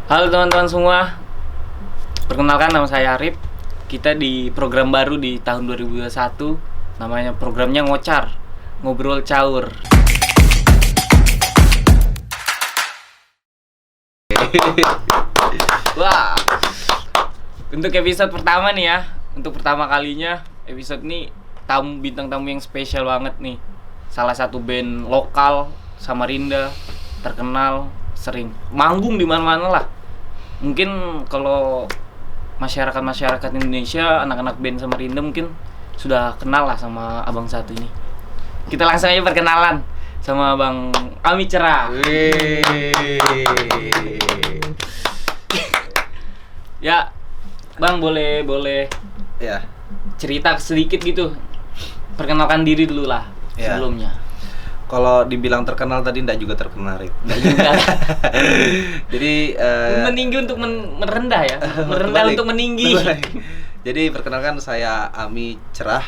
Halo teman-teman semua, perkenalkan nama saya Arif. Kita di program baru di tahun 2021. Namanya programnya Ngocar, Ngobrol Caur. Wah, untuk episode pertama nih ya, untuk pertama kalinya episode ini bintang tamu yang spesial banget nih. Salah satu band lokal Samarinda, terkenal, sering manggung di mana-mana lah. Mungkin kalau masyarakat Indonesia, anak-anak band Samarinda mungkin sudah kenal lah sama abang satu ini. Kita langsung aja perkenalan sama Bang Ami Cerah. Ya, Bang boleh Ya. cerita sedikit gitu. Perkenalkan diri dulu lah sebelumnya. Kalau dibilang terkenal tadi enggak juga terkenal, Rip. Nggak juga. Jadi Meninggi untuk merendah ya. Merendah Kebalik. untuk meninggi. Jadi perkenalkan saya Ami Cerah,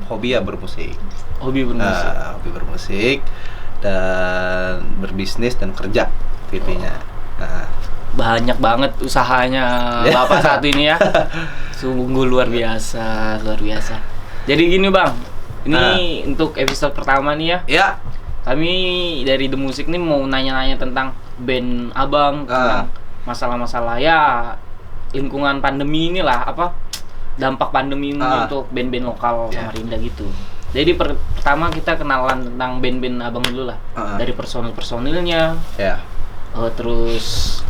hobi ya bermusik. Hobi bermusik. Hobi bermusik dan berbisnis dan kerja intinya. Banyak banget usahanya Bapak satu ini ya. Sungguh luar biasa. Jadi gini Bang, ini untuk episode pertama nih ya. Ya. Kami dari The Music nih mau nanya-nanya tentang band Abang, tentang masalah-masalah ya lingkungan pandemi inilah, dampak pandemi ini untuk band-band lokal Samarinda gitu. Jadi pertama kita kenalan tentang band-band Abang dulu lah. Dari personil-personilnya. Ya. Terus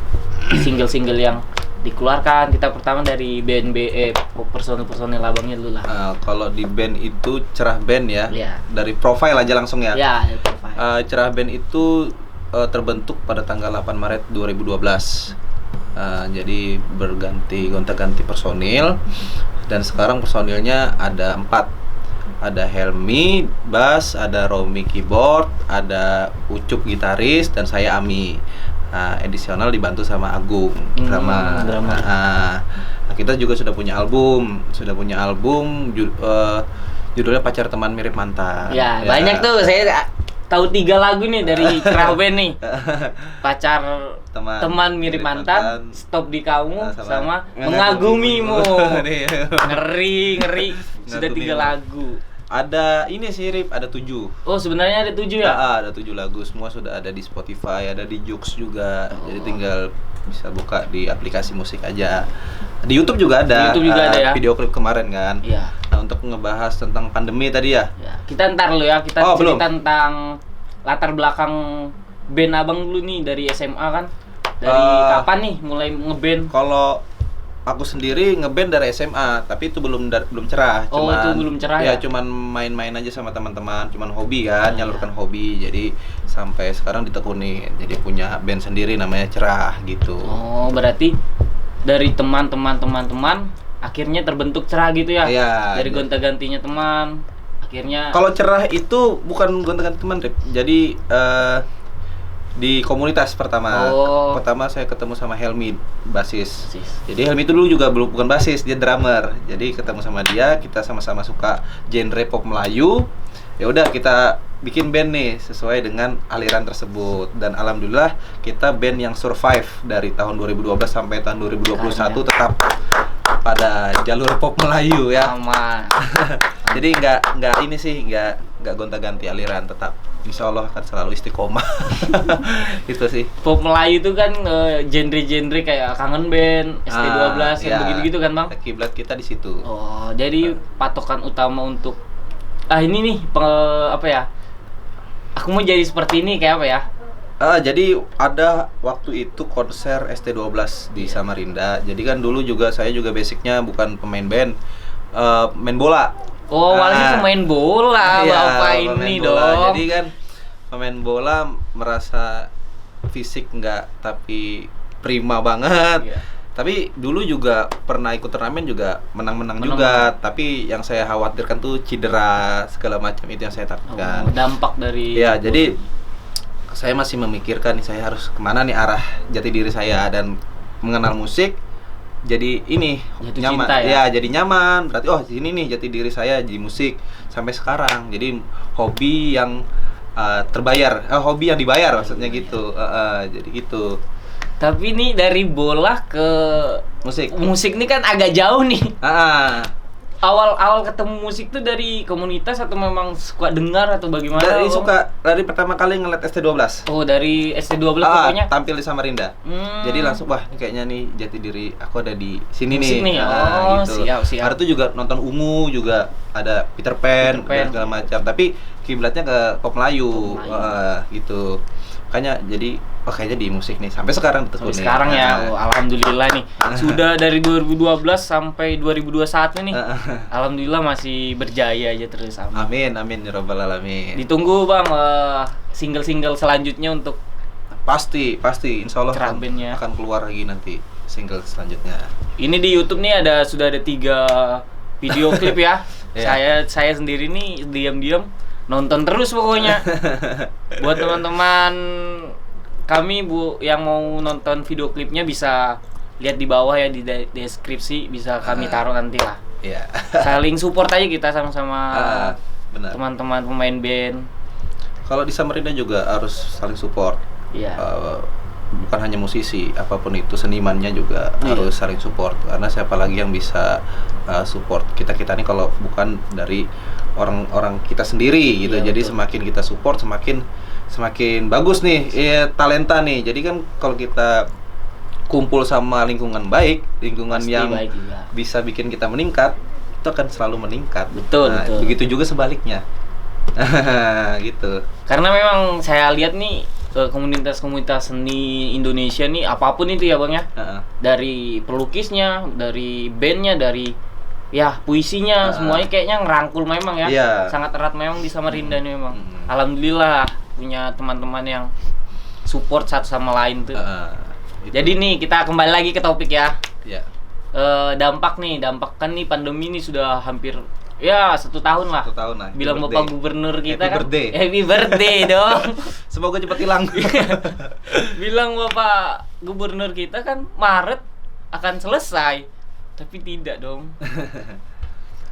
single-single yang dikeluarkan. Kita pertama dari personil Abangnya dulu lah. Kalau di band itu Cerah Band ya. Dari profile aja langsung ya. Ya, profile. Cerah Band itu terbentuk pada tanggal 8 Maret 2012. Jadi gonta-ganti personil, dan sekarang personilnya ada 4. Ada Helmi bass, ada Romi keyboard, ada Ucup gitaris, dan saya Ami. Edisional dibantu sama Agung sama drummer. Kita juga sudah punya album judulnya Pacar Teman Mirip Mantan. Ya, banyak tuh, saya tahu 3 lagu nih dari Cerah Band nih. Pacar teman mirip mantan, Stop di Kamu, sama Mengagumimu. Ngeri. Sudah 3 lagu. Ada ini sih, Rip, ada 7. Oh, sebenarnya ada 7 ya? Ada 7 lagu, semua sudah ada di Spotify, ada di Joox juga. Jadi tinggal bisa buka di aplikasi musik aja. Di YouTube juga ada. Ya. Video klip kemarin kan. Iya. Nah, untuk ngebahas tentang pandemi tadi ya. Kita ntar lo ya, kita cerita belum. tentang latar belakang band Abang dulu nih dari SMA kan. Dari kapan nih mulai ngeband? Kalau aku sendiri ngeband dari SMA, tapi itu belum cerah. Itu belum cerah ya? Cuman main-main aja sama teman-teman, cuman hobi kan, nyalurkan hobi. Jadi sampai sekarang ditekunin. Jadi punya band sendiri namanya Cerah gitu. Oh, berarti dari teman akhirnya terbentuk Cerah gitu ya? Iya. Dari gonta-gantinya teman, akhirnya. Kalau Cerah itu bukan gonta-ganti teman, Rip. Jadi di komunitas pertama. Pertama saya ketemu sama Helmi, basis. Jadi Helmi itu dulu juga bukan basis, dia drummer. Jadi ketemu sama dia, kita sama-sama suka genre pop Melayu. Ya udah, kita bikin band nih sesuai dengan aliran tersebut, dan alhamdulillah kita band yang survive dari tahun 2012 sampai tahun 2021 tetap pada jalur pop Melayu ya. Aman. Jadi nggak gonta-ganti aliran, tetap insya Allah akan selalu istiqomah. Itu sih. Pop Melayu itu kan genre-genre kayak Kangen Band, ST12 yang begitu-gitu kan Bang? Kiblat kita di situ. Oh, jadi patokan utama untuk ini nih aku mau jadi seperti ini kayak apa ya? Jadi ada waktu itu konser ST12 di Samarinda. Jadi kan dulu saya juga basicnya bukan pemain band, main bola. Oh, malah pemain bola, Bapak ini dong. Jadi kan pemain bola merasa fisik tapi prima banget. Tapi dulu juga pernah ikut turnamen juga menang-menang juga. Tapi yang saya khawatirkan tuh cedera segala macam, itu yang saya takutkan. Dampak dari. Ya, jadi saya masih memikirkan nih, saya harus kemana nih arah jati diri saya, dan mengenal musik. Jadi nyaman cinta, jadi nyaman, berarti ini nih jati diri saya di musik sampai sekarang. Jadi hobi yang terbayar, hobi yang dibayar maksudnya gitu. Jadi gitu. Tapi nih dari bola ke musik nih kan agak jauh nih. Awal ketemu musik tuh dari komunitas atau memang suka dengar atau bagaimana? Dari pertama kali ngeliat ST12. Oh, dari ST12 pokoknya tampil di Samarinda. Jadi langsung wah, ini kayaknya nih jati diri aku ada di sini musik nih. Gitu. Siap. Hari itu juga nonton Ungu, juga ada Peter Pan. Dan segala macam. Tapi kiblatnya ke pop Melayu. Gitu. Makanya jadi kayaknya di musik nih sampai sekarang sekarang ya. Alhamdulillah nih. Sudah dari 2012 sampai 2021 nih. Alhamdulillah masih berjaya aja terus. Amin ya rabbal alamin. Ditunggu Bang single-single selanjutnya untuk pasti insyaallah akan keluar lagi nanti single selanjutnya. Ini di YouTube nih sudah ada 3 video klip ya. Saya sendiri nih diam-diam nonton terus pokoknya. Buat teman-teman kami yang mau nonton video klipnya bisa lihat di bawah ya, di deskripsi bisa kami taruh nanti lah. Iya. Saling support aja kita sama-sama teman-teman pemain band. Kalau di Samarinda juga harus saling support. Iya. Bukan hanya musisi, apapun itu senimannya juga harus saling support. Karena siapa lagi yang bisa support kita nih kalau bukan dari orang-orang kita sendiri gitu. Jadi betul. Semakin kita support semakin bagus nih talenta nih. Jadi kan kalau kita kumpul sama lingkungan baik, lingkungan pasti yang bisa bikin kita meningkat, itu akan selalu meningkat. Betul. Begitu juga sebaliknya. Gitu. Karena memang saya lihat nih komunitas-komunitas seni Indonesia nih apapun itu ya Bang ya. Dari pelukisnya, dari bandnya, dari puisinya, semuanya kayaknya ngerangkul memang ya. Sangat erat memang di Samarinda nih memang. Alhamdulillah punya teman-teman yang support satu sama lain tuh. Jadi nih kita kembali lagi ke topik ya. Dampak kan nih pandemi ini sudah hampir 1 tahun lah. 1 tahun lah. Bilang Bapak Gubernur kita Happy birthday dong. Semoga cepat hilang. Bilang Bapak Gubernur kita kan Maret akan selesai. Tapi tidak dong.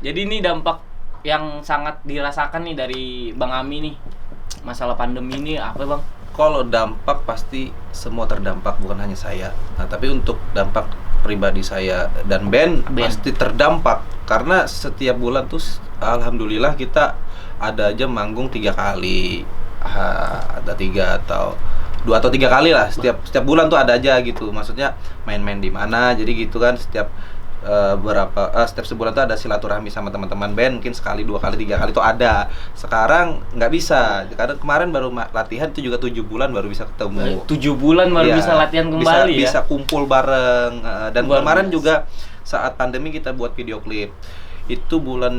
Jadi ini dampak yang sangat dirasakan nih dari Bang Ami nih. Masalah pandemi ini apa Bang? Kalau dampak pasti semua terdampak, bukan hanya saya. Nah, tapi untuk dampak pribadi saya dan band pasti terdampak. Karena setiap bulan tuh alhamdulillah kita ada aja manggung 3 kali. Ada 3 atau 2 atau 3 kali lah. Setiap bulan tuh ada aja gitu. Maksudnya main-main di mana. Jadi gitu kan setiap setiap sebulan tuh ada silaturahmi sama teman-teman band, mungkin sekali, 2 kali, 3 kali tuh ada. Sekarang nggak bisa. Karena kemarin baru latihan itu juga 7 bulan baru bisa ketemu. 7 bulan baru bisa latihan kembali bisa kumpul bareng. Dan kemarin juga saat pandemi kita buat video klip. Itu bulan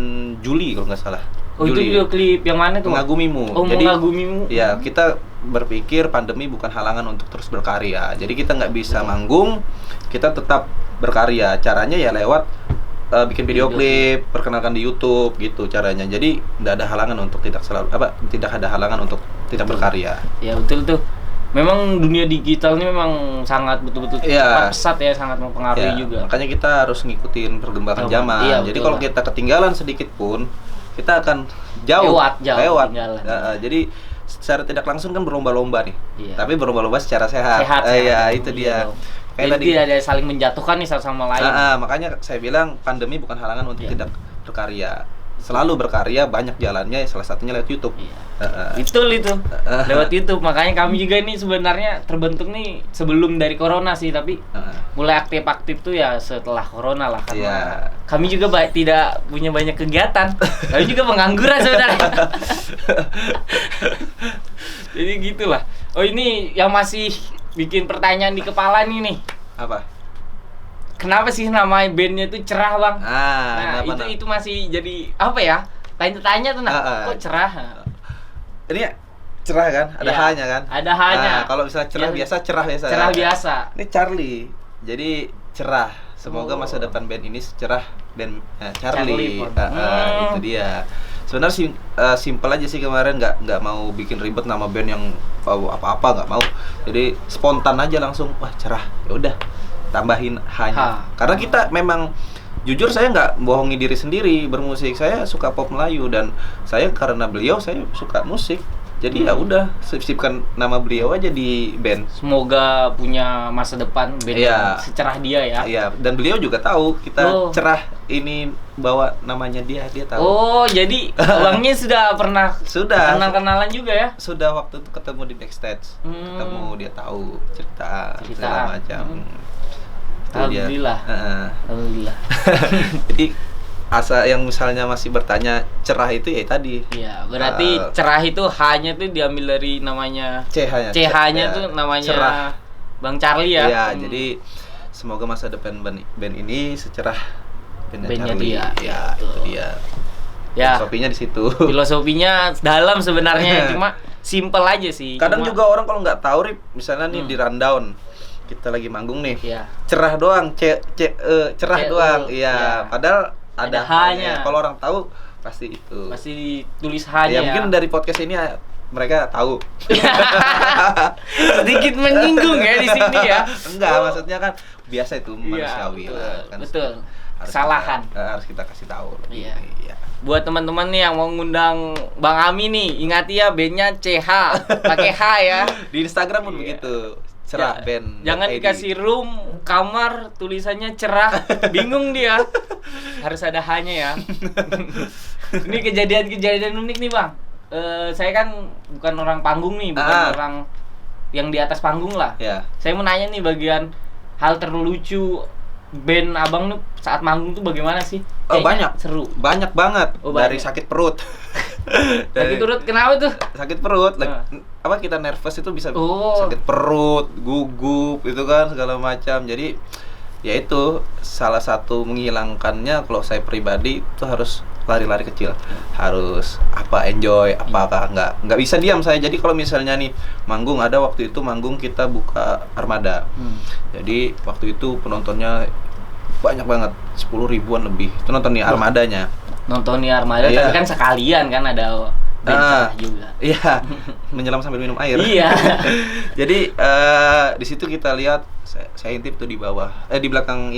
Juli kalau nggak salah. Itu video klip yang mana tuh? Mengagumimu. Jadi Mengagumimu. Ya, kita berpikir pandemi bukan halangan untuk terus berkarya. Jadi kita nggak bisa manggung, kita tetap berkarya. Caranya ya lewat bikin video klip, perkenalkan di YouTube gitu caranya. Jadi tidak ada halangan untuk tidak ada halangan untuk tidak berkarya. Ya betul tuh. Memang dunia digital ini memang sangat betul-betul cepat pesat ya, sangat mempengaruhi juga. Makanya kita harus ngikutin perkembangan zaman. Jadi kalau kita ketinggalan sedikit pun kita akan jauh lewat. Jadi secara tidak langsung kan berlomba-lomba nih. Tapi berlomba-lomba secara sehat. Itu dia. Jadi tidak ada saling menjatuhkan nih satu sama lain. Makanya saya bilang pandemi bukan halangan untuk tidak berkarya. Selalu berkarya, banyak jalannya, salah satunya lewat YouTube. Betul itu. Lewat YouTube. Makanya kami juga nih sebenarnya terbentuk nih sebelum dari corona sih, tapi mulai aktif tuh ya setelah corona lah, karena kami juga tidak punya banyak kegiatan. Kami juga pengangguran sebenarnya. Jadi gitulah. Oh, ini yang masih bikin pertanyaan di kepala nih. Apa? Kenapa sih nama bandnya tuh Cerah Bang? Itu masih jadi apa ya? Tanya-tanya tuh kok Cerah? Ini cerah kan? Ada H-nya kan? Ada H-nya. Kalau misalnya cerah biasa, cerah biasa. Cerah biasa. Ini Charlie. Jadi cerah. Semoga masa depan band ini secerah band Charlie. Itu dia. Sebenarnya simpel aja sih, kemarin nggak mau bikin ribet nama band yang apa-apa, nggak mau. Jadi spontan aja langsung, wah Cerah. Ya udah, tambahin H-nya. Karena kita memang jujur saya nggak bohongi diri sendiri bermusik. Saya suka pop Melayu dan saya karena beliau saya suka musik. Jadi ya udah sisipkan nama beliau aja di band. Semoga punya masa depan band yang secerah dia ya. Iya, dan beliau juga tahu kita cerah ini bawa namanya dia tahu. Oh, jadi abangnya sudah pernah kenal-kenalan juga ya? Sudah, waktu itu ketemu di backstage. Ketemu, dia tahu cerita segala macam. Alhamdulillah. Alhamdulillah. Jadi asa yang misalnya masih bertanya cerah itu ya tadi. Iya, berarti cerah itu hanya tuh diambil dari namanya CH-nya tuh namanya cerah. Bang Charlie ya. Iya, jadi semoga masa depan band ini secerah bandnya Charlie. Dia. Ya, itu dia. Ya. Filosofinya di situ. Filosofinya dalam sebenarnya, cuma simple aja sih. Kadang juga orang kalau nggak tahu, Rip, misalnya nih di rundown kita lagi manggung nih. Iya. Cerah doang, cerah doang. Iya, padahal ada H-nya. Kalau orang tahu pasti itu. Pasti ditulis H-nya. Ya, mungkin dari podcast ini mereka tahu. Sedikit menyinggung ya di sini ya. Enggak, maksudnya kan biasa itu manusiawi lah kan. Betul. Kesalahan harus kita kasih tahu. Iya. Buat teman-teman nih yang mau ngundang Bang Ami nih, ingat ya bandnya CH, pakai H ya. Di Instagram pun begitu. Cerah band. Jangan dikasih room, kamar, tulisannya cerah. Bingung dia. Harus ada H-nya ya. Ini kejadian-kejadian unik nih, Bang. Saya kan bukan orang panggung nih, bukan orang yang di atas panggung lah. Yeah. Saya mau nanya nih bagian hal terlucu band Abang nih saat manggung tuh bagaimana sih? Banyak. Seru. Banyak banget. Dari sakit perut. Sakit perut kenapa tuh? Sakit perut. Apa kita nervous itu bisa sakit perut, gugup itu kan segala macam. Jadi ya itu salah satu menghilangkannya. Kalau saya pribadi itu harus lari-lari kecil, harus enjoy, apakah nggak bisa diam saya. Jadi kalau misalnya nih manggung, ada waktu itu manggung kita buka Armada. Jadi waktu itu penontonnya banyak banget, 10 ribuan lebih. Itu nonton nih Armadanya. Nonton nih Armada, tapi kan sekalian kan ada band juga. Iya, menyelam sambil minum air. Iya. Jadi di situ kita lihat, saya intip tuh di bawah, di belakang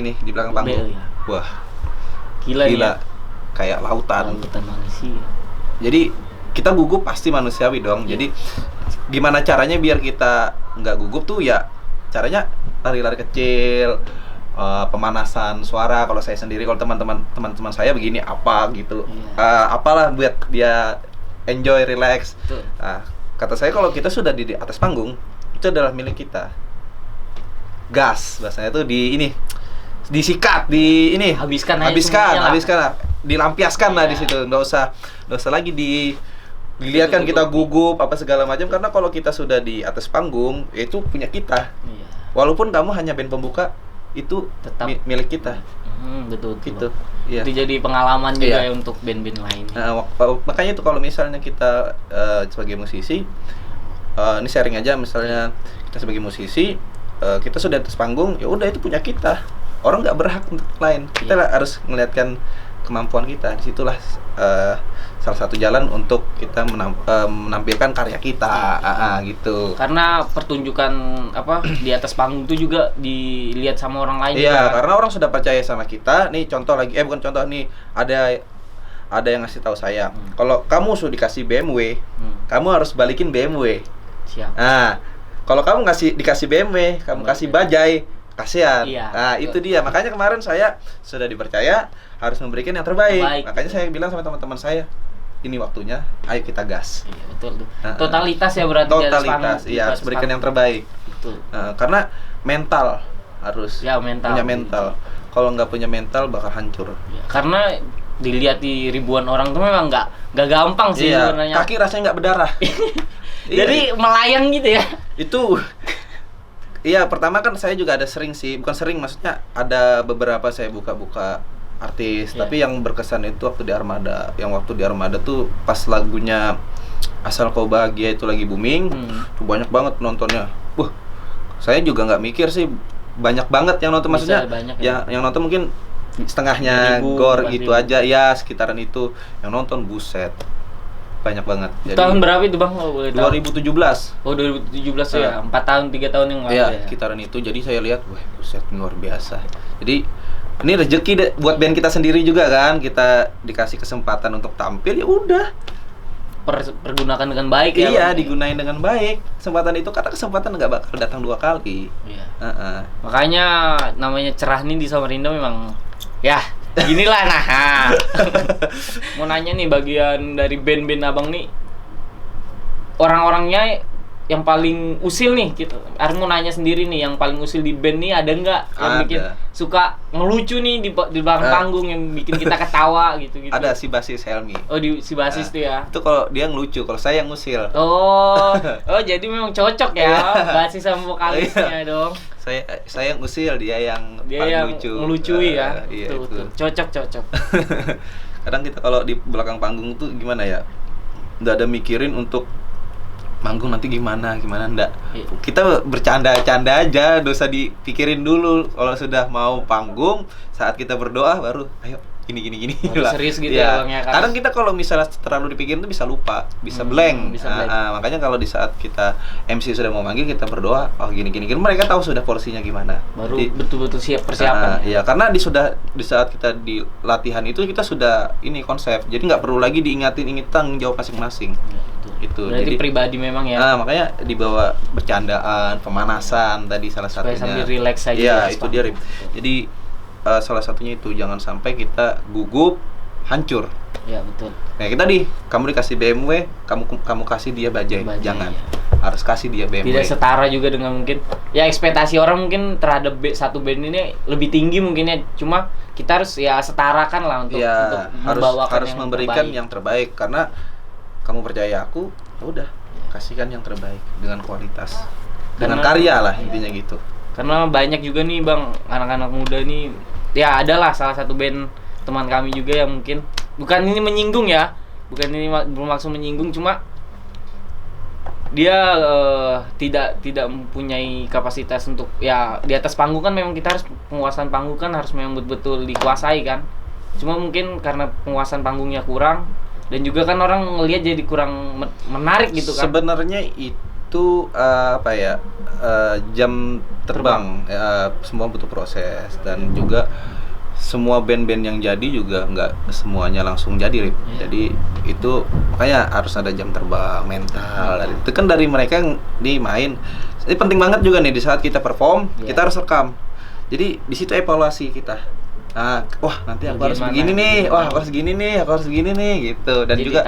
panggung. Wah, gila. Ya? Kayak lautan manusia. Jadi kita gugup pasti manusiawi dong. Jadi gimana caranya biar kita nggak gugup tuh ya? Caranya lari-lari kecil, pemanasan suara. Kalau saya sendiri, kalau teman-teman saya begini apa gitu, apalah buat dia enjoy, relax. Kata saya kalau kita sudah di atas panggung, itu adalah milik kita. Gas bahasanya tuh disikat, habiskan dilampiaskan lah di situ. Nggak usah lagi dilihatkan kita gugup apa segala macam, karena kalau kita sudah di atas panggung itu punya kita. Walaupun kamu hanya band pembuka, itu tetap milik kita. Betul gitu. Itu jadi pengalaman juga ya untuk band-band lain. Makanya itu kalau misalnya kita sebagai musisi, ini sharing aja, misalnya kita sebagai musisi, kita sudah atas panggung, ya udah itu punya kita. Orang nggak berhak untuk lain. Kita harus melihatkan kemampuan kita. Disitulah salah satu jalan untuk kita menampilkan karya kita, gitu. Karena pertunjukan di atas panggung itu juga dilihat sama orang lain. Iya, karena orang sudah percaya sama kita. Nih contoh lagi, bukan contoh nih, ada yang ngasih tahu saya. Kalau kamu sudah dikasih BMW, kamu harus balikin BMW. Siap. Kalau kamu dikasih BMW, kamu kasih bajai, kasihan. Itu dia. Makanya kemarin saya sudah dipercaya harus memberikan yang terbaik. Makanya saya bilang sama teman-teman saya, ini waktunya, ayo kita gas. Iya, betul tuh. Totalitas ya berarti. Totalitas, harus berikan yang terbaik. Betul. Karena mental harus punya mental. Kalau nggak punya mental bakal hancur. Ya, karena dilihat di ribuan orang tuh memang nggak gampang sih sebenarnya. Kaki rasanya nggak berdarah. Jadi melayang gitu ya. Itu. Iya, pertama kan saya juga ada bukan sering, maksudnya ada beberapa saya buka-buka artis, tapi yang berkesan itu waktu di Armada. Yang waktu di Armada tuh pas lagunya Asal Kau Bahagia itu lagi booming, tuh banyak banget penontonnya. Saya juga nggak mikir sih banyak banget yang nonton, maksudnya yang nonton mungkin setengahnya gor gitu aja, ya sekitaran itu. Yang nonton buset, banyak banget. Jadi, tahun berapa itu Bang? 2017. Oh 2017 ya, 4 tahun 3 tahun yang lalu ya. Sekitaran itu. Jadi saya lihat, wah buset luar biasa. Jadi ini rezeki buat band kita sendiri juga kan. Kita dikasih kesempatan untuk tampil, ya udah. dipergunakan dengan baik ya. Iya, digunain dengan baik. Kesempatan itu karena kesempatan nggak bakal datang 2 kali. Iya. Makanya namanya cerah nih di Samarinda memang ya ginilah nah. Mau nanya nih bagian dari band-band abang nih, orang-orangnya yang paling usil nih, kita harus mau nanya sendiri nih, yang paling usil di band nih ada nggak yang bikin suka ngelucu nih di belakang panggung, yang bikin kita ketawa gitu? Ada si basis Helmi. Oh, si basis tuh ya. Itu kalau dia ngelucu, kalau saya yang ngusil. Oh, jadi memang cocok ya basis sama vokalisnya dong. Saya yang usil, dia yang paling lucu. Ngelucui ya. Iya, tuh. Cocok. Kadang kita kalau di belakang panggung tuh gimana ya? Nggak ada mikirin untuk manggung nanti gimana enggak. Iya. Kita bercanda-canda aja, dosa dipikirin dulu. Kalau sudah mau panggung, saat kita berdoa baru ayo gini lah. Serius gitu ya, Bang ya. Kadang kita kalau misalnya terlalu dipikirin tuh bisa lupa, bisa blank. Makanya kalau di saat kita MC sudah mau manggil, kita berdoa, oh gini mereka tahu sudah porsinya gimana. Baru betul-betul siap persiapan. Iya, karena di saat kita di latihan itu kita sudah ini konsep. Jadi nggak perlu lagi diingatin tanggung jawab masing-masing. Itu. Berarti jadi pribadi memang ya. Makanya dibawa bercandaan, pemanasan tadi salah satunya. Supaya sambil relax aja. Iya, itu dia. Jadi salah satunya itu jangan sampai kita gugup, hancur. Ya, betul. Nah, kita kamu dikasih BMW, kamu kasih dia bajai. Jangan. Ya. Harus kasih dia BMW. Tidak setara juga dengan mungkin ya ekspektasi orang mungkin terhadap satu band ini lebih tinggi mungkin ya. Cuma kita harus ya setarakan lah untuk harus memberikan yang terbaik karena kamu percaya aku, ya udah, kasihkan yang terbaik dengan kualitas, dengan karya lah intinya gitu. Karena banyak juga nih Bang, anak-anak muda nih, ya adalah salah satu band teman kami juga yang mungkin bukan ini menyinggung ya, bukan ini bermaksud menyinggung, cuma dia tidak mempunyai kapasitas untuk ya di atas panggung kan memang kita harus penguasaan panggung kan harus memang betul-betul dikuasai kan. Cuma mungkin karena penguasaan panggungnya kurang. Dan juga kan orang ngelihat jadi kurang menarik gitu kan. Sebenarnya itu jam terbang. Semua butuh proses dan juga semua band-band yang jadi juga nggak semuanya langsung jadi, Rip. Yeah. Jadi itu makanya harus ada jam terbang mental. Itu kan dari mereka yang dimain. Ini penting banget juga nih di saat kita perform, kita harus rekam. Jadi di situ evaluasi kita. Wah nanti aku harus begini nih, aku harus gini nih, aku harus begini nih gitu. Dan jadi juga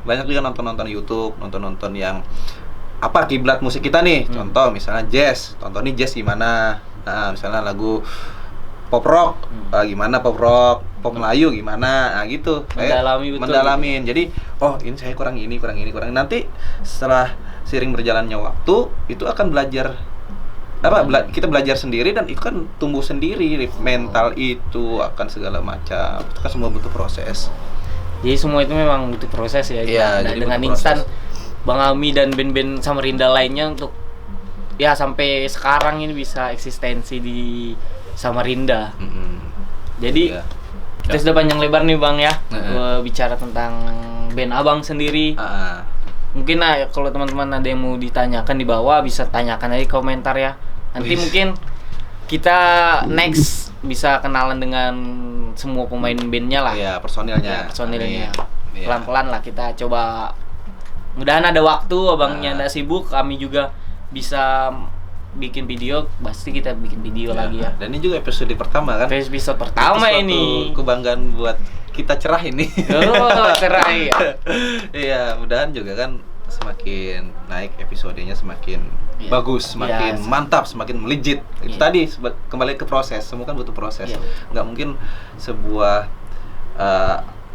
banyak juga nonton YouTube, nonton yang kiblat musik kita nih. Contoh misalnya jazz, tonton nih jazz gimana. Misalnya lagu pop rock, gimana pop rock, pop Melayu gimana, gitu. Mendalamin. Jadi ini saya kurang ini. Nanti setelah seiring berjalannya waktu itu akan belajar. Kita belajar sendiri dan itu kan tumbuh sendiri, mental itu akan segala macam. Itu kan semua butuh proses. Jadi semua itu memang butuh proses ya. Nah, dengan instan Bang Ami dan band-band Samarinda lainnya untuk ya sampai sekarang ini bisa eksistensi di Samarinda. Jadi kita sudah panjang lebar nih Bang ya, bicara tentang band Abang sendiri. Mungkin kalau teman-teman ada yang mau ditanyakan di bawah bisa tanyakan aja di komentar ya. Nanti mungkin kita next bisa kenalan dengan semua pemain bandnya lah. Iya, personilnya. Pelan-pelan lah kita coba. Mudahan ada waktu, abangnya nggak sibuk, kami juga bisa bikin video. Pasti kita bikin video lagi ya. Dan ini juga episode pertama kan? Episode pertama ini. Kebanggaan buat kita cerah ini. Oh, cerah ya. Iya, mudahan juga kan semakin naik episodenya, semakin bagus, semakin mantap, semakin melejit. Itu tadi kembali ke proses. Semua kan butuh proses. Nggak mungkin sebuah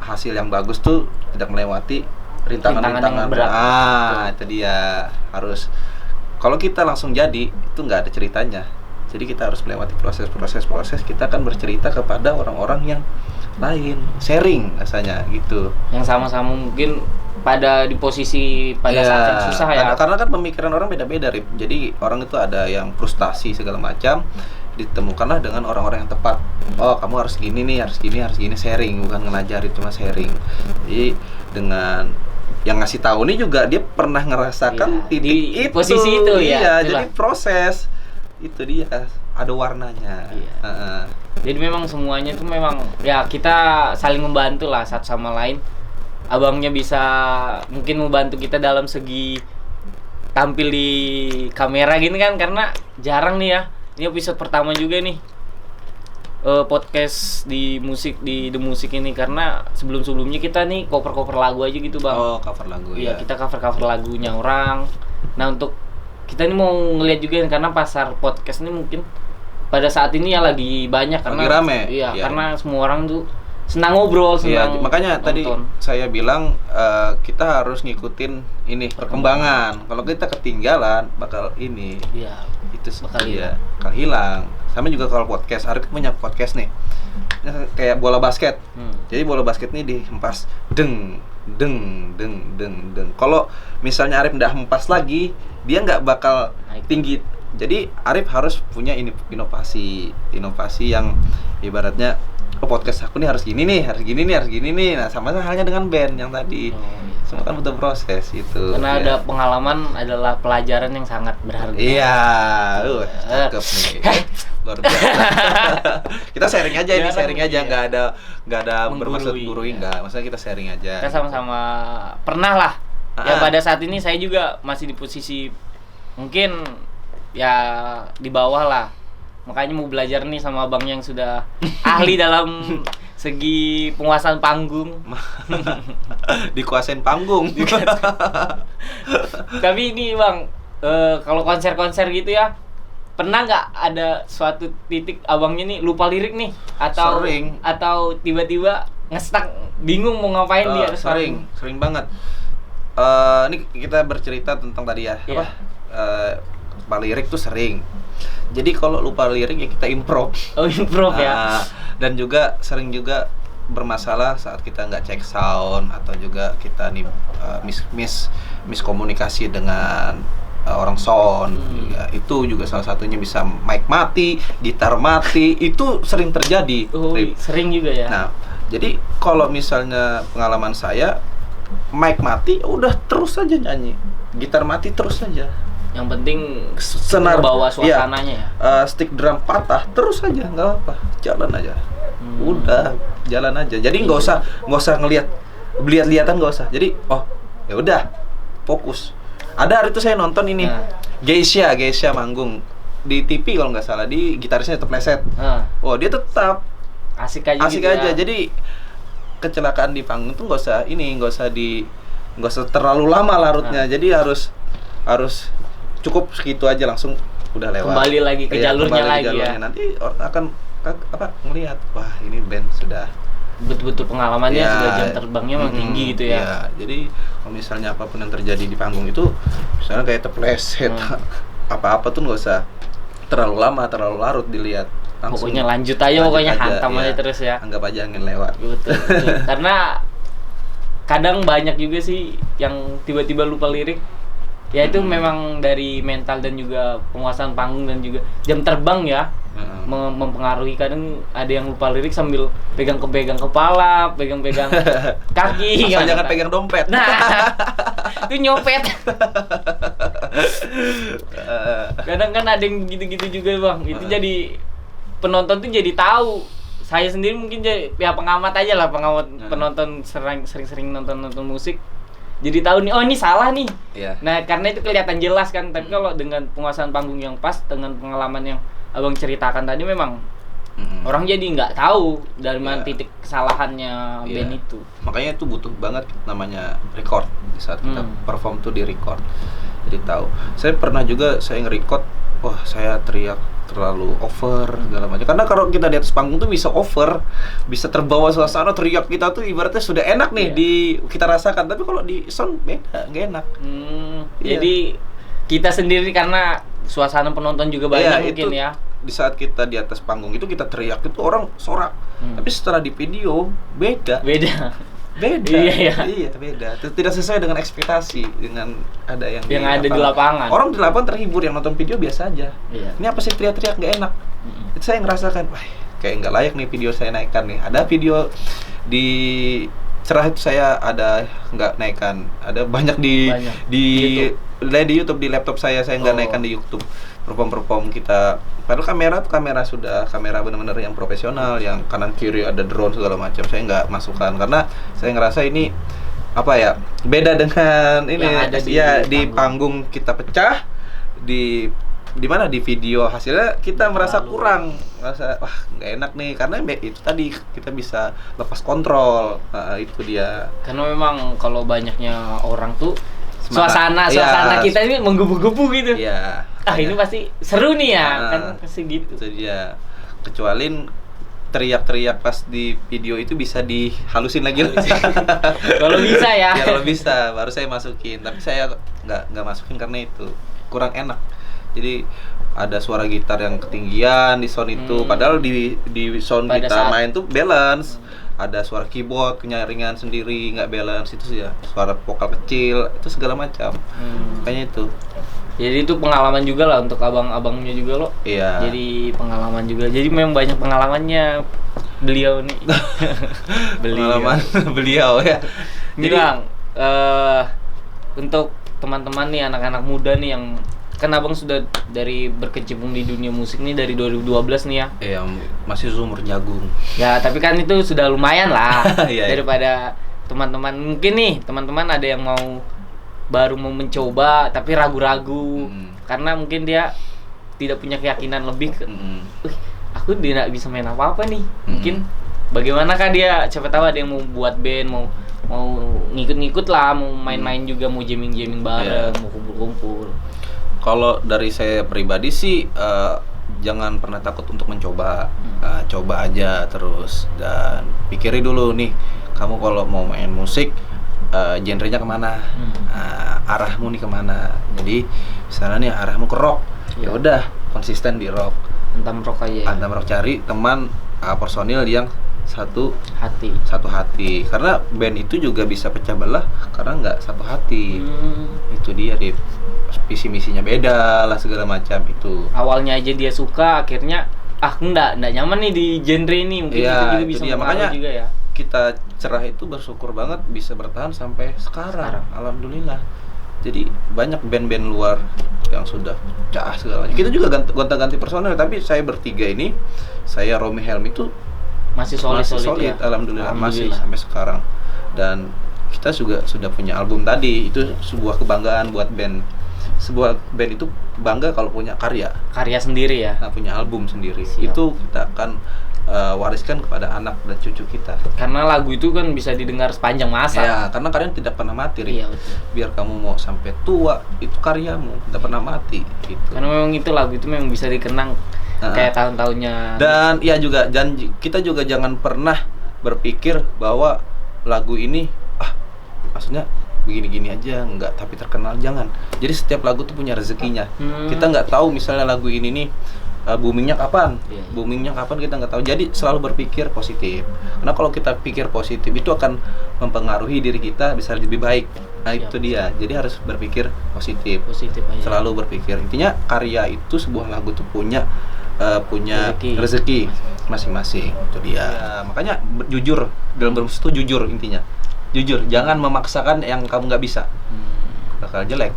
hasil yang bagus tuh tidak melewati rintangan-rintangan berat. Itu dia harus. Kalau kita langsung jadi itu nggak ada ceritanya. Jadi kita harus melewati proses. Kita akan bercerita kepada orang-orang yang lain, sharing rasanya gitu. Yang sama-sama mungkin pada di posisi pada saat yang susah ya. Karena kan pemikiran orang beda-beda, Rip. Jadi orang itu ada yang frustasi segala macam, ditemukanlah dengan orang-orang yang tepat. Oh, kamu harus gini nih, harus gini, sharing, bukan ngelajarin, cuma sharing. Jadi dengan yang ngasih tahu nih juga dia pernah ngerasakan titik itu, posisi itu ya. Jadi proses itu dia ada warnanya. Jadi memang semuanya itu memang ya kita saling membantu lah satu sama lain. abangnya bisa mungkin membantu kita dalam segi tampil di kamera gini kan, karena jarang nih ya. Ini episode pertama juga nih podcast di The Music ini, karena sebelumnya kita nih cover lagu aja gitu bang. Oh, cover lagu ya. Kita cover lagunya orang. Nah untuk kita ini mau ngeliat juga karena pasar podcast ini mungkin pada saat ini ya lagi banyak karena lagi rame. Iya, karena semua orang tuh senang ngobrol, senang. Iya, makanya nonton. tadi saya bilang kita harus ngikutin ini perkembangan. Kalau kita ketinggalan bakal ini. Iya. Itu bakal hilang. Sama juga kalau podcast, Arif punya podcast nih. Kayak bola basket. Jadi bola basket nih dihempas deng. Kalau misalnya Arif nggak hempas lagi, dia nggak bakal tinggi. Jadi Arif harus punya inovasi yang ibaratnya podcast aku nih harus gini nih. Nah, sama halnya dengan band yang tadi. Semua kan butuh proses itu. Karena ada pengalaman adalah pelajaran yang sangat berharga. Iya, cakep nih. Luar biasa. Kita sharing aja ini, nggak ada bermaksud gurui, nggak. Maksudnya kita sharing aja. Kita sama-sama pernah lah. Ya pada saat ini saya juga masih di posisi mungkin ya di bawah lah. Makanya mau belajar nih sama abang yang sudah ahli dalam segi penguasaan panggung. Dikuasain panggung. Tapi ini bang, kalau konser gitu ya, pernah nggak ada suatu titik abangnya nih lupa lirik nih, atau tiba-tiba ngestak bingung mau ngapain dia? Sering banget. Ini kita bercerita tentang tadi ya, lupa lirik tuh sering. Jadi kalau lupa lirik ya kita improv. Oh, improv ya. Dan juga sering juga bermasalah saat kita nggak cek sound atau juga kita nih miskomunikasi dengan orang sound. Ya, itu juga salah satunya bisa mic mati, gitar mati, itu sering terjadi. Sering juga ya. Nah, jadi kalau misalnya pengalaman saya mic mati udah terus aja nyanyi, gitar mati terus saja. Yang penting senar bawa suasananya ya. Stick drum patah terus aja, nggak apa, jalan aja. Udah jalan aja. Jadi nggak usah lihat-lihatan, nggak usah. Jadi ya udah fokus. Ada hari itu saya nonton ini Geisha manggung di TV kalau nggak salah, di gitarisnya tetap leset. Dia tetap asik aja. Ya. Jadi kecelakaan di panggung tuh nggak usah terlalu lama larutnya. Jadi harus cukup segitu aja, langsung udah lewat. Kembali lagi ke jalurnya lagi ya. Nanti orang akan ngelihat, wah ini band sudah betul-betul pengalamannya, sudah jam terbangnya memang tinggi gitu ya. Iya, jadi kalau misalnya apapun yang terjadi di panggung itu, misalnya kayak terpleset, apa-apa tuh nggak usah terlalu lama, terlalu larut dilihat. Langsung pokoknya lanjut aja, hantam aja terus ya. Anggap aja angin lewat. Betul. Karena kadang banyak juga sih yang tiba-tiba lupa lirik. Ya itu memang dari mental dan juga penguasaan panggung dan juga jam terbang ya. Mempengaruhi. Kadang ada yang lupa lirik sambil pegang kepala, pegang kaki. Asal jangan pegang dompet. Nah, itu nyopet. Kadang kan ada yang gitu-gitu juga bang. Itu jadi penonton tuh jadi tahu. Saya sendiri mungkin jadi pengamat aja lah, penonton sering nonton musik. Jadi tahu nih, ini salah nih. Nah karena itu kelihatan jelas kan. Tapi kalau dengan penguasaan panggung yang pas, dengan pengalaman yang abang ceritakan tadi, memang orang jadi nggak tahu dari mana titik kesalahannya band itu. Makanya itu butuh banget namanya record. Di saat kita perform tuh di record, jadi tahu. Saya pernah juga saya nge-record, wah saya teriak terlalu over segala macam. Karena kalau kita di atas panggung tuh bisa over, bisa terbawa suasana, teriak kita tuh ibaratnya sudah enak nih kita rasakan. Tapi kalau di sound beda, nggak enak. Jadi kita sendiri karena suasana penonton juga banyak mungkin ya. Di saat kita di atas panggung itu kita teriak itu orang sorak. Tapi setelah di video beda. Iya, beda. Tidak sesuai dengan ekspektasi, dengan ada yang ada di lapangan. Orang di lapangan terhibur, yang nonton video biasa aja. Ini apa sih teriak-teriak nggak enak? Itu saya ngerasakan, wah kayak nggak layak nih video saya naikkan nih. Ada video di cerah itu saya ada nggak naikkan. Ada banyak di YouTube, di laptop saya nggak naikkan di YouTube. Perform kita, padahal kamera benar-benar yang profesional, yang kanan kiri ada drone segala macam, saya nggak masukkan karena saya ngerasa ini apa ya, beda dengan ini ya di panggung kita pecah, di mana di video hasilnya kita merasa kurang, merasa wah nggak enak nih, karena itu tadi kita bisa lepas kontrol. Itu dia, karena memang kalau banyaknya orang tuh Semangat. suasana kita ini menggebu-gebu gitu. Iya. Ini pasti seru nih ya, kan pasti gitu. Itu dia. Kecuali teriak-teriak pas di video itu bisa dihalusin lagi. Kalau bisa ya. Ya kalau bisa baru saya masukin, tapi saya nggak masukin karena itu kurang enak. Jadi ada suara gitar yang ketinggian di sound itu, padahal di sound pada kita saat main tuh balance. Ada suara keyboard kenyaringan sendiri nggak balance, itu sih ya, suara vokal kecil itu segala macam. Kayaknya itu. Jadi itu pengalaman juga lah untuk abang-abangnya juga loh. Iya. Jadi pengalaman juga. Jadi memang banyak pengalamannya beliau nih. Pengalaman beliau ya. Ini Bang, untuk teman-teman nih, anak-anak muda nih yang kan abang sudah dari berkecimpung di dunia musik nih dari 2012 nih ya. Iya, masih sumur jagung. Ya, tapi kan itu sudah lumayan lah. Iya, daripada teman-teman, mungkin nih teman-teman ada yang baru mau mencoba tapi ragu-ragu karena mungkin dia tidak punya keyakinan lebih ke, aku tidak bisa main apa-apa nih. Mungkin bagaimana kah dia, siapa tahu ada yang mau buat band, mau ngikut-ngikut lah, mau main-main juga, mau jamming-jamming bareng, mau kumpul-kumpul. Kalau dari saya pribadi sih jangan pernah takut untuk mencoba. Coba aja terus dan pikiri dulu nih, kamu kalau mau main musik genrenya kemana, arahmu nih kemana. Jadi misalnya nih arahmu ke rock, ya udah konsisten di rock. Antam rock aja. Antam rock, cari teman personil yang satu hati. Karena band itu juga bisa pecah belah karena nggak satu hati. Itu dia, Rip. Visi misinya beda lah segala macam itu. Awalnya aja dia suka, akhirnya aku nggak nyaman nih di genre ini, mungkin itu juga bisa makanya juga ya. Kita cerah itu bersyukur banget bisa bertahan sampai sekarang. Alhamdulillah. Jadi banyak band-band luar yang sudah pecah segala macam. Kita juga gonta-ganti personel, tapi saya bertiga ini, saya Romi Helmi itu masih solid ya? Alhamdulillah masih sampai sekarang. Dan kita juga sudah punya album tadi, itu sebuah kebanggaan buat band. Sebuah band itu bangga kalau punya karya sendiri ya. Nah, punya album sendiri. Itu kita akan wariskan kepada anak dan cucu kita. Karena lagu itu kan bisa didengar sepanjang masa. Ya, karena kalian tidak pernah mati, Rik. Iya, betul. Biar kamu mau sampai tua, itu karyamu tidak pernah mati gitu. Karena memang itu lagu itu memang bisa dikenang kayak tahun-tahunnya. Dan ya juga kita juga jangan pernah berpikir bahwa lagu ini maksudnya begini-gini aja, enggak, tapi terkenal, jangan. Jadi setiap lagu tuh punya rezekinya. Kita nggak tahu misalnya lagu ini nih boomingnya kapan, kita nggak tahu. Jadi selalu berpikir positif. Karena kalau kita pikir positif itu akan mempengaruhi diri kita bisa lebih baik. Nah itu dia. Jadi harus berpikir positif aja. Selalu berpikir. Intinya karya itu, sebuah lagu tuh punya rezeki masing-masing. Itu dia. Ya, makanya jujur dalam bermusik itu jujur intinya. Jujur, jangan memaksakan yang kamu nggak bisa, bakal jelek.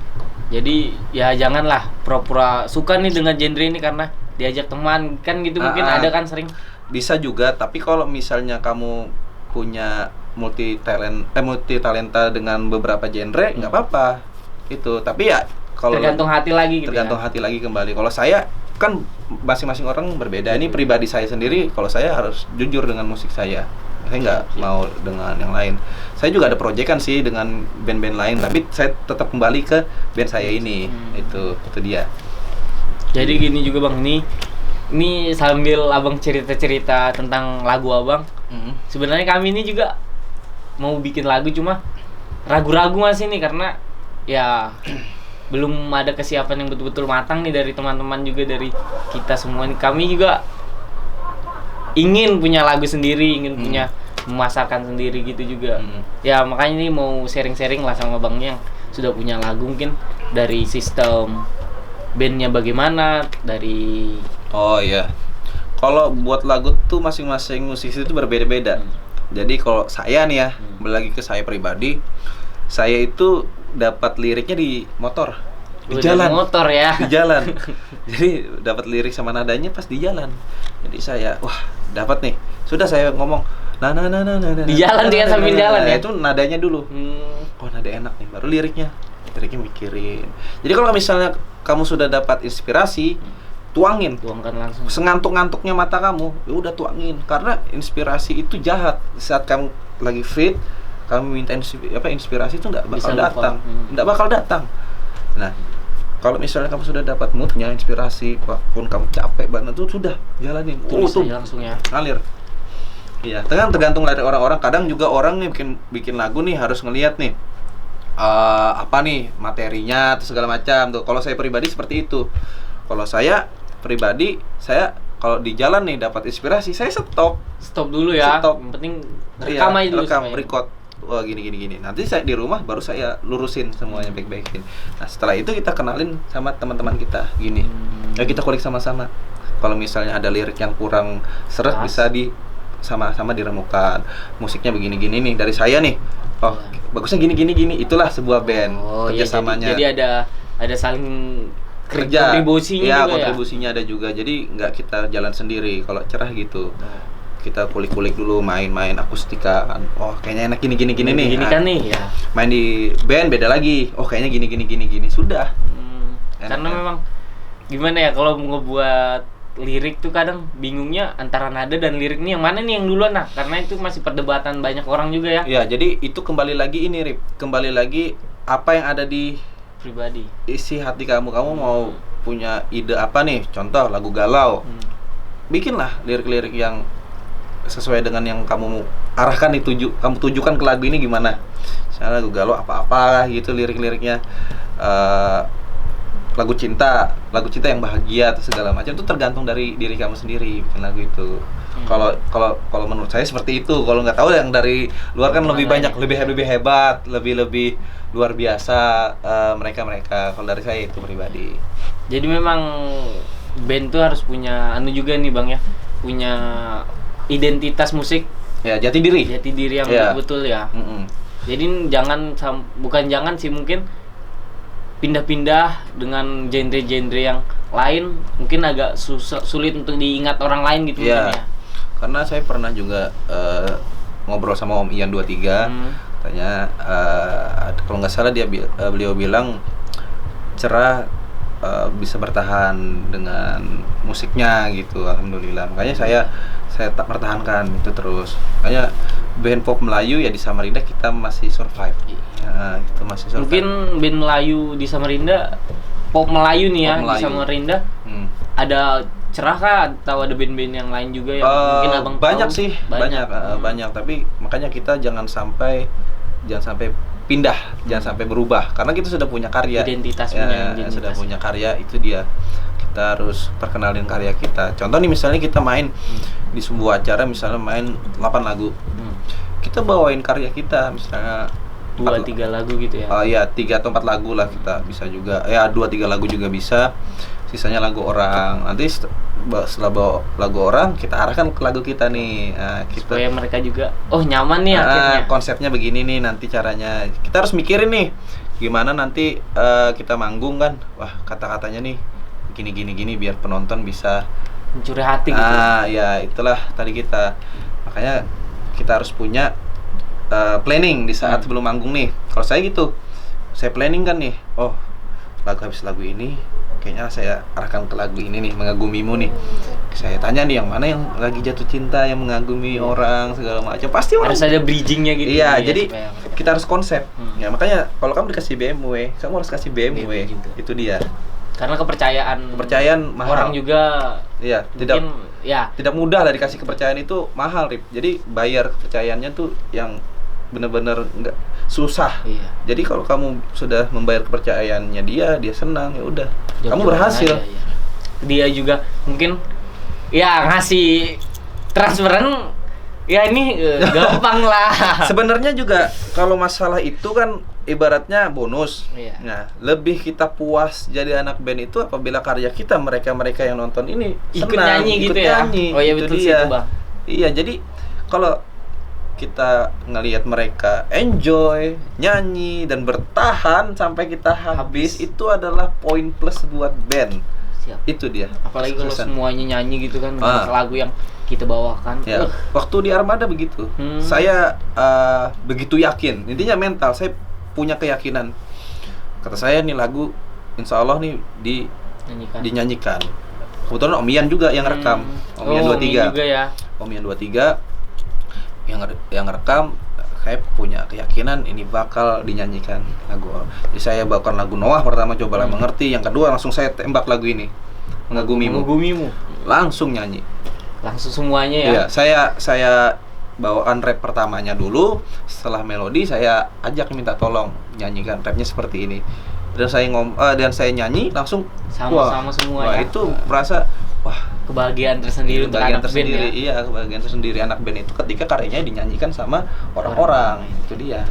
Jadi ya janganlah pura-pura suka nih dengan genre ini karena diajak teman kan gitu. Mungkin ada kan sering. Bisa juga, tapi kalau misalnya kamu punya multi talenta dengan beberapa genre, nggak apa-apa itu. Tapi ya kalau tergantung hati lagi gitu. Hati lagi kembali. Kalau saya kan masing-masing orang berbeda. Ini pribadi saya sendiri. Kalau saya harus jujur dengan musik saya nggak mau dengan yang lain. Saya juga ada proyekan sih dengan band-band lain, tapi saya tetap kembali ke band saya ini. Itu dia. Jadi gini juga Bang, ini sambil abang cerita-cerita tentang lagu abang, sebenarnya kami ini juga mau bikin lagu, cuma ragu-ragu masih nih karena ya belum ada kesiapan yang betul-betul matang nih dari teman-teman juga, dari kita semua nih. Kami juga ingin punya lagu sendiri, ingin punya memasarkan sendiri gitu juga. Ya makanya ini mau sharing-sharing lah sama bangnya yang sudah punya lagu, mungkin dari sistem bandnya bagaimana, dari kalau buat lagu tuh masing-masing musisi itu berbeda-beda. Jadi kalau saya nih ya, lagi ke saya pribadi, saya itu dapat liriknya di motor. Di jalan motor ya. Di jalan. Jadi dapat lirik sama nadanya pas di jalan. Jadi saya dapat nih. Sudah saya ngomong, Di jalan dia sambil jalan ya? Itu nadanya dulu. Oh, nada enak nih, baru liriknya mikirin. Jadi kalau misalnya kamu sudah dapat inspirasi, tuangkan langsung. Sengantuk-ngantuknya mata kamu, ya udah tuangin. Karena inspirasi itu jahat. Saat kamu lagi fit, kamu minta inspirasi itu nggak bakal datang. Nah, kalau misalnya kamu sudah dapat moodnya, inspirasi, walaupun kamu capek banget, itu sudah jalanin. Tulis aja langsung ya. Ngalir. Iya, tergantung dari orang-orang. Kadang juga orang nih bikin lagu nih harus ngelihat nih apa nih materinya atau segala macam tuh. Kalau saya pribadi seperti itu. Kalau saya pribadi, kalau di jalan nih dapat inspirasi, saya stop dulu ya. Yang penting rekam aja dulu. Record. Wah, gini. Nanti saya di rumah baru saya lurusin semuanya, baik-baikin. Nah, setelah itu kita kenalin sama teman-teman kita gini. Ya kita kulik sama-sama. Kalau misalnya ada lirik yang kurang seret, bisa sama-sama diremukan. Musiknya begini-gini nih dari saya nih. Oh, bagusnya gini. Itulah sebuah band. Kerjasamanya. Jadi ada saling kerja. Kontribusinya juga kontribusinya ada juga. Jadi nggak kita jalan sendiri. Kalau cerah gitu. Kita kulik-kulik dulu, main akustika kan. Oh, kayaknya enak gini nih. Gini kan nih ya. Main di band beda lagi. Oh, kayaknya gini. Sudah. Karena memang gimana ya, kalau ngebuat lirik tuh kadang bingungnya antara nada dan lirik nih yang mana nih yang duluan. Nah, karena itu masih perdebatan banyak orang juga ya. Ya, jadi itu kembali lagi Rip. Kembali lagi apa yang ada di pribadi. Isi hati kamu. Kamu mau punya ide apa nih? Contoh lagu galau. Bikinlah lirik-lirik yang sesuai dengan yang kamu arahkan, kamu tujukan ke lagu ini gimana. Misalnya lagu galau apa-apa gitu lirik-liriknya. Lagu cinta yang bahagia atau segala macam, itu tergantung dari diri kamu sendiri bikin lagu itu. Kalau menurut saya seperti itu. Kalau nggak tahu yang dari luar kan lebih banyak, lebih hebat, lebih luar biasa mereka. Kalau dari saya itu pribadi. Jadi memang band tuh harus punya juga nih Bang ya, punya identitas musik. Ya, jati diri yang betul ya. Jadi jangan sih mungkin pindah-pindah dengan genre-genre yang lain, mungkin agak sulit untuk diingat orang lain gitu ya. Karena saya pernah juga ngobrol sama Om Ian 23, katanya kalau nggak salah beliau bilang cerah bisa bertahan dengan musiknya gitu. Alhamdulillah. Makanya saya tak pertahankan itu terus. Makanya band pop Melayu ya di Samarinda kita masih survive. Ya, itu masih survive. Mungkin band Melayu di Samarinda, pop Melayu nih ya, di Samarinda ada cerah kah atau ada band-band yang lain juga yang mungkin Abang banyak tahu? Sih, banyak. Tapi makanya kita jangan sampai pindah, jangan sampai berubah, karena kita sudah punya karya. Sudah punya karya, itu dia. Kita harus perkenalin karya kita. Contoh nih, misalnya kita main di sebuah acara, misalnya main 8 lagu. Kita bawain karya kita, misalnya 2-3 lagu gitu ya. 3 atau 4 lagu lah kita bisa juga. 2-3 lagu juga bisa. Sisanya lagu orang. Nanti setelah bawa lagu orang, kita arahkan ke lagu kita nih. Supaya mereka juga nyaman nih akhirnya. Konsepnya begini nih nanti caranya. Kita harus mikirin nih gimana nanti kita manggung kan. Wah, kata-katanya nih gini biar penonton bisa mencuri hati gitu. Ya itulah tadi kita. Makanya kita harus punya planning di saat sebelum manggung nih. Kalau saya gitu, saya planning kan nih. Oh, habis lagu ini kayaknya saya arahkan ke lagu ini nih, Mengagumimu nih. Saya tanya nih yang mana yang lagi jatuh cinta, yang mengagumi orang segala macam. Pasti harus ada bridgingnya gitu. Iya, jadi kita harus konsep. Ya makanya kalau kamu dikasih BMW, kamu harus kasih BMW gitu. Itu dia. Karena kepercayaan mahal. Orang juga tidak mudah lah dikasih kepercayaan, itu mahal, Rip. Jadi bayar kepercayaannya tuh yang benar-benar enggak susah. Iya. Jadi kalau kamu sudah membayar kepercayaannya dia senang, ya udah. Kamu berhasil. Dia juga mungkin ngasih transferan ini gampang lah. Sebenarnya juga kalau masalah itu kan ibaratnya bonus. Iya. Nah, lebih kita puas jadi anak band itu apabila karya kita mereka yang nonton ini ikut nyanyi gitu ya. Oh iya, betul sih itu, Bang. Iya, jadi kalau kita ngelihat mereka enjoy, nyanyi dan bertahan sampai kita habis, itu adalah poin plus buat band. Siap. Itu dia. Apalagi kalau Kesuksesan. semuanya nyanyi gitu kan lagu yang kita bawakan. Ya, waktu di Armada begitu. Saya begitu yakin. Intinya mental. Saya punya keyakinan. Kata saya nih lagu insya Allah nih dinyanyikan. Kebetulan Om Ian juga yang rekam. Om Ian 23. Om Ian juga ya. Om Ian 23 yang rekam. Saya punya keyakinan ini bakal dinyanyikan lagu. Jadi saya bawakan lagu Noah pertama, cobalah mengerti. Yang kedua langsung saya tembak lagu ini, Mengagumimu. Langsung nyanyi. Langsung semuanya ya. Iya, saya bawakan rap pertamanya dulu. Setelah melodi saya ajak minta tolong nyanyikan rapnya seperti ini. Dan saya nyanyi langsung sama semua ya. Itu merasa kebahagiaan tersendiri untuk anak band ya. Iya, kebahagiaan tersendiri anak band itu ketika karyanya dinyanyikan sama orang-orang. Itu dia.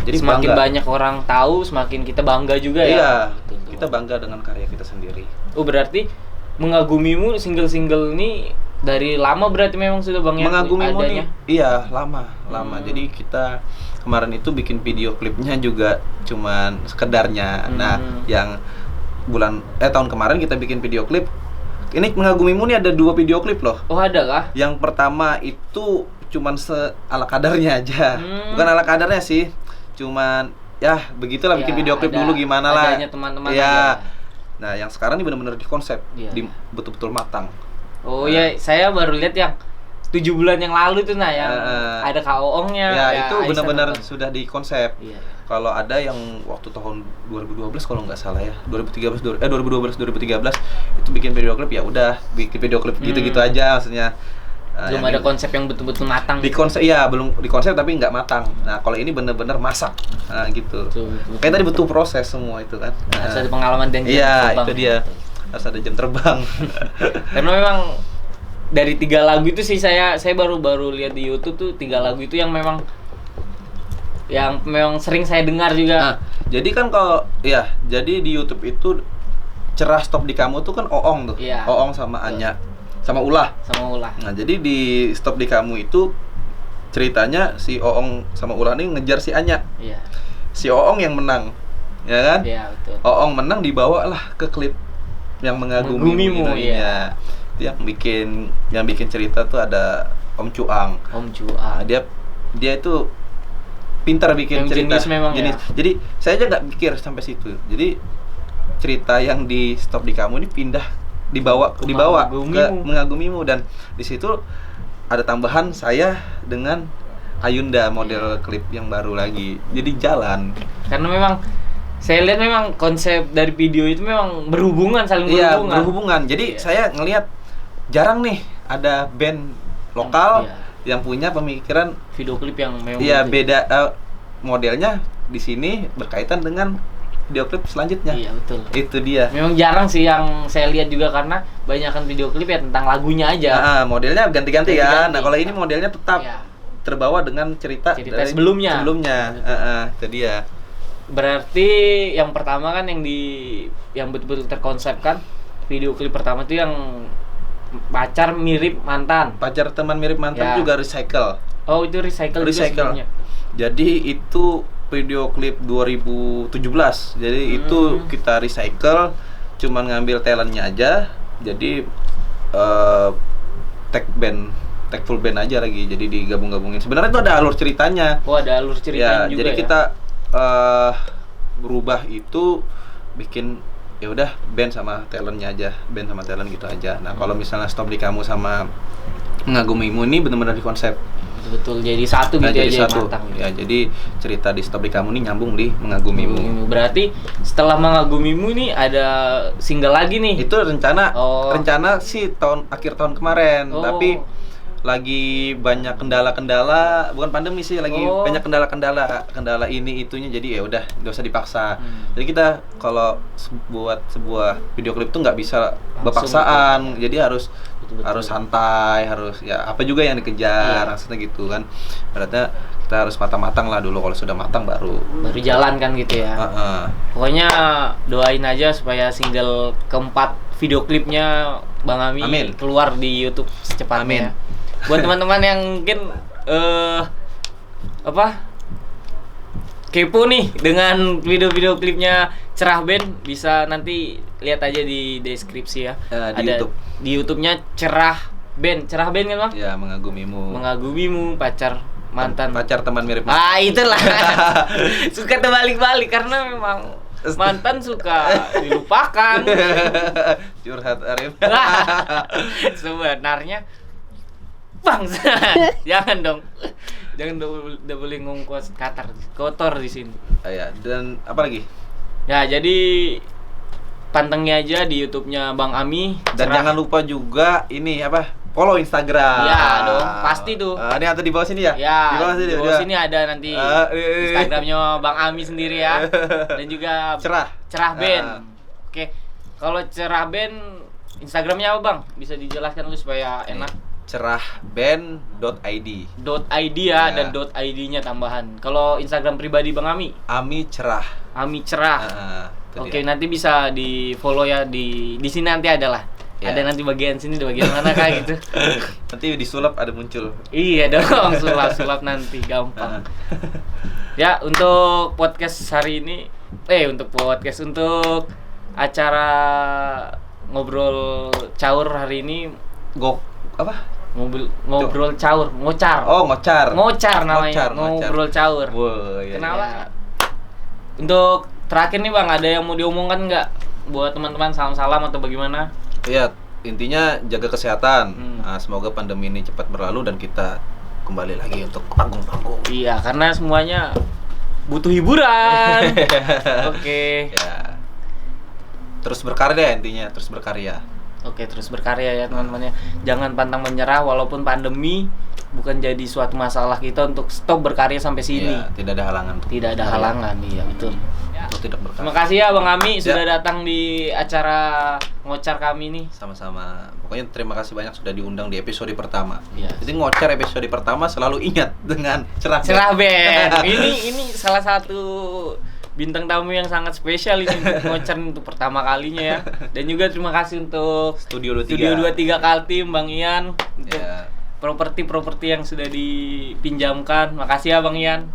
Jadi semakin bangga. banyak orang tahu, semakin kita bangga juga ya. Iya, kita bangga dengan karya kita sendiri. Berarti Mengagumimu single-single ini dari lama berarti memang sudah Bang ya? Mengagumimu nih, iya lama. Jadi kita kemarin itu bikin video klipnya juga cuman sekedarnya. Nah, yang tahun kemarin kita bikin video klip. Ini Mengagumimu nih ada 2 video klip loh. Oh, ada kah? Yang pertama itu cuman ala kadarnya aja. Bukan ala kadarnya sih. Cuman ya begitulah bikin video klip dulu gimana lah. Adanya teman-teman ya. Nah, yang sekarang ini benar-benar di konsep, betul-betul matang. Oh ya, saya baru lihat yang 7 bulan yang lalu tuh yang ada Kak Oongnya. Ya, itu benar-benar sudah di konsep. Kalau ada yang waktu tahun 2012 kalau nggak salah ya, 2013 itu bikin video klip, ya udah bikin video klip gitu-gitu aja maksudnya. Belum ada konsep yang betul-betul matang. Di konsep belum di konsep tapi nggak matang. Nah, kalau ini benar-benar masak. Nah, gitu. Kayak tadi butuh proses semua itu kan. Harus ada pengalaman dan jam terbang. Itu dia. Harus ada jam terbang. Karena memang dari 3 lagu itu sih saya baru lihat di YouTube tuh 3 lagu itu yang memang sering saya dengar juga. Nah, jadi kan jadi di YouTube itu Cerah Stop di Kamu tuh kan Oong tuh. Iya. Oong sama Anya. Sama Ulah. Nah, jadi di Stop di Kamu itu ceritanya si Oong sama Ulah ini ngejar si Anya. Iya. Si Oong yang menang. Ya kan? Iya, betul. Oong menang dibawalah ke klip yang Mengagumimu. Iya. Itu yang bikin cerita tuh ada Om Cuang. Nah, dia itu pintar bikin cerita. Ya. Jadi saya aja nggak mikir sampai situ. Jadi cerita yang di Stop di Kamu ini dibawa ke Mengagumimu, dan di situ ada tambahan saya dengan Ayunda model klip yang baru lagi. Jadi jalan. Karena memang saya lihat memang konsep dari video itu memang saling berhubungan. Iya, berhubungan. Jadi saya ngelihat jarang nih ada band lokal yang punya pemikiran video klip yang memang beda modelnya di sini berkaitan dengan video klip selanjutnya. Iya, betul. Itu dia. Memang jarang sih yang saya lihat juga karena banyakkan video klip ya tentang lagunya aja. Nah, modelnya ganti-ganti kan. Nah, kalau ini modelnya tetap terbawa dengan cerita dari sebelumnya. Itu dia. Berarti yang pertama kan yang betul-betul terkonsepkan video klip pertama itu yang pacar mirip mantan. Pacar teman mirip mantan juga recycle. Oh, itu recycle. Juga sebelumnya. Jadi itu video klip 2017. Jadi itu kita recycle, cuman ngambil talentnya aja. Jadi tag full band aja lagi. Jadi digabung-gabungin. Sebenarnya itu ada alur ceritanya. Oh, ada alur ceritanya juga. Jadi kita berubah itu bikin ya udah band sama talentnya aja, band sama talent gitu aja. Nah, kalau misalnya Stop di Kamu sama Mengagumimu ini benar-benar di konsep. Betul, jadi satu gitu aja matang. Ya, jadi cerita di Stop di Kamu ini nyambung di Mengagumimu. Berarti setelah Mengagumimu ini ada single lagi nih. Itu rencana sih akhir tahun kemarin, tapi lagi banyak kendala-kendala, bukan pandemi sih, lagi banyak kendala ini itunya, jadi ya udah nggak usah dipaksa. Jadi kita kalau buat sebuah video klip tuh nggak bisa berpaksaan, jadi harus santai, harus ya apa juga yang dikejar, maksudnya gitu kan. Berarti kita harus matang-matang lah dulu, kalau sudah matang baru jalan kan gitu ya. Pokoknya doain aja supaya single keempat video klipnya Bang Ami keluar di YouTube secepatnya. Amin. Buat teman-teman yang mungkin kepo nih dengan video-video klipnya Cerah Band, bisa nanti lihat aja di deskripsi ya. Di Ada YouTube. di YouTube-nya Cerah Band kan Bang? Ya, mengagumimu. Mengagumimu, pacar mantan. Pacar teman mirip. Itulah. Suka terbalik-balik karena memang mantan suka dilupakan. Curhat Arif. Sebenarnya bangsa. Jangan dong. Jangan udah boleh ngongkos kotor di sini. Ya, dan apa lagi? Ya, jadi pantengin aja di YouTube-nya Bang Ami. Dan jangan lupa juga ini apa? Follow Instagram. Ya dong, pasti tuh. Ini atau di bawah sini ya? Ya, Di bawah sini. di bawah sini ada nanti Instagramnya Bang Ami sendiri ya. Dan juga Cerah Band. Oke. Kalau Cerah Band Instagramnya apa Bang? Bisa dijelaskan lu supaya enak. Cerahband.id .id ya, dan .id-nya tambahan. Kalau Instagram pribadi Bang Ami? Ami Cerah. Ami Cerah. Oke, nanti bisa di-follow ya di sini nanti ada lah. Ya. Ada nanti bagian sini, ada bagian mana kah gitu. Nanti disulap ada muncul. Iya dong, sulap nanti gampang. Ya, untuk podcast hari ini untuk acara ngobrol caur hari ini ngobrol caur, ngocar. Oh, ngocar Namanya. Ngobrol caur. Wow, iya. Kenapa? Ya. Untuk terakhir nih Bang, ada yang mau diomongkan nggak buat teman-teman, salam-salam atau bagaimana? Iya, intinya jaga kesehatan. Nah, semoga pandemi ini cepat berlalu dan kita kembali lagi untuk panggung-panggung. Iya, karena semuanya butuh hiburan. Oke. Ya. Terus berkarya intinya, terus berkarya. Oke, terus berkarya ya teman-teman ya. Jangan pantang menyerah walaupun pandemi bukan jadi suatu masalah kita untuk stop berkarya sampai sini. Ya, tidak ada halangan. Tidak ada halangan, iya betul. Untuk tidak berkarya. Terima kasih ya Bang Ami sudah datang di acara ngocar kami nih. Sama-sama. Pokoknya terima kasih banyak sudah diundang di episode pertama. Iya. Jadi ngocar episode pertama selalu ingat dengan Cerah Band. Ini salah satu bintang tamu yang sangat spesial ini ngocar untuk pertama kalinya ya. Dan juga terima kasih untuk Studio 23 Kaltim Bang Ian untuk properti yang sudah dipinjamkan. Makasih ya Bang Ian.